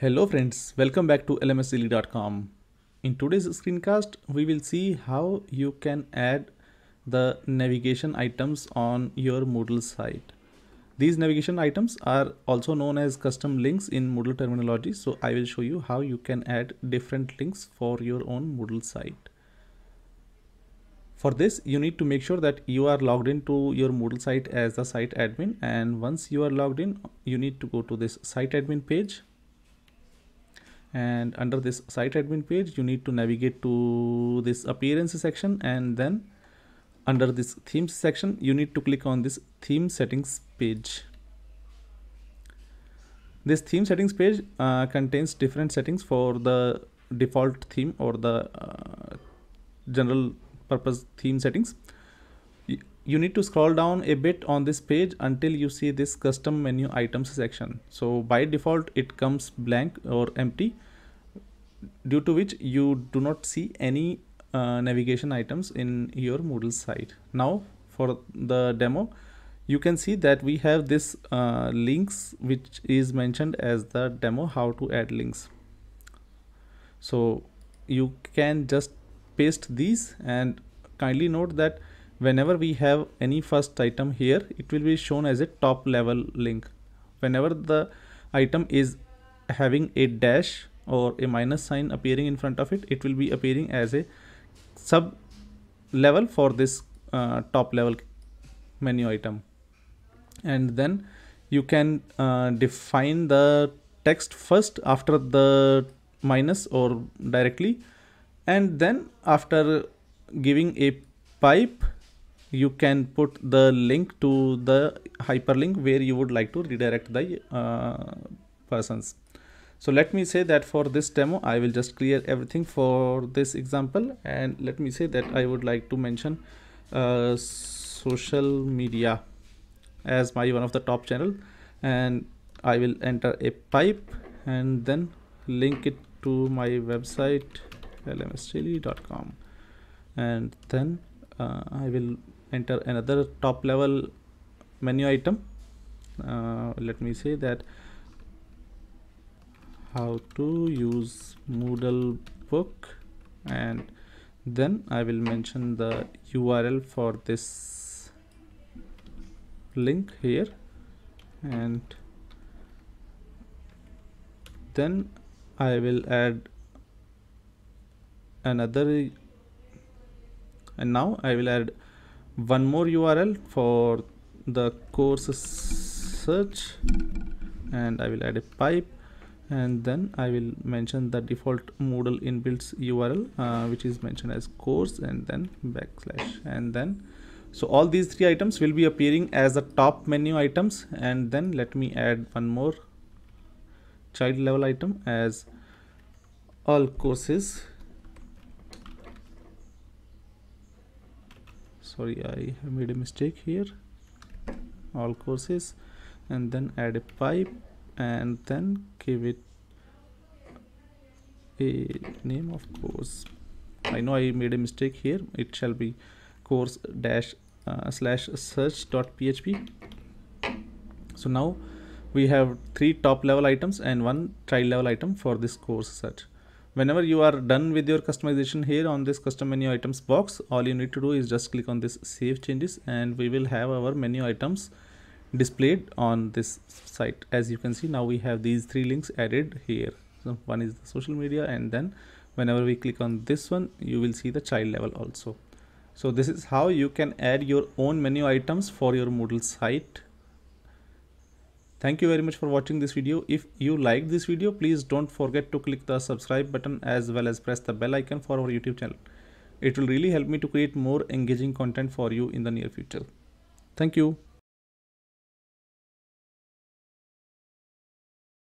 Hello friends, welcome back to lmsdaily.com. In today's screencast, we will see how you can add the navigation items on your Moodle site. These navigation items are also known as custom links in Moodle terminology. So I will show you how you can add different links for your own Moodle site. For this, you need to make sure that you are logged into your Moodle site as the site admin. And once you are logged in, you need to go to this site admin page. And under this site admin page, you need to navigate to this appearance section, and then under this themes section, you need to click on this theme settings page. This theme settings page contains different settings for the default theme or the general purpose theme settings. You need to scroll down a bit on this page until you see this custom menu items section. So by default it comes blank or empty, due to which you do not see any navigation items in your Moodle site. Now for the demo, you can see that we have this links which is mentioned as the demo how to add links. So you can just paste these, and kindly note that whenever we have any first item here, it will be shown as a top level link. Whenever the item is having a dash or a minus sign appearing in front of it, it will be appearing as a sub level for this top level menu item. And then you can define the text first after the minus or directly, and then after giving a pipe, you can put the link to the hyperlink where you would like to redirect the persons. So let me say that for this demo, I will just clear everything for this example, and let me say that I would like to mention social media as my one of the top channel, and I will enter a pipe and then link it to my website lmsdaily.com, and then I will enter another top level menu item. Let me say that how to use Moodle book, and then I will mention the URL for this link here, and then I will add another, and now I will add one more URL for the course search, and I will add a pipe, and then I will mention the default Moodle inbuilt URL which is mentioned as course, and then backslash, and then so all these three items will be appearing as the top menu items. And then let me add one more child level item as all courses. Sorry, I have made a mistake here. All courses, and then add a pipe, and then give it a name of course. I know I made a mistake here. It shall be course dash slash search.php. So now we have three top level items and one child level item for this course search. Whenever you are done with your customization here on this custom menu items box, all you need to do is just click on this save changes, and we will have our menu items displayed on this site. As you can see, now we have these three links added here. So one is the social media, and then whenever we click on this one, you will see the child level also. So this is how you can add your own menu items for your Moodle site. Thank you very much for watching this video. If you liked this video, please don't forget to click the subscribe button as well as press the bell icon for our YouTube channel. It will really help me to create more engaging content for you in the near future. Thank you.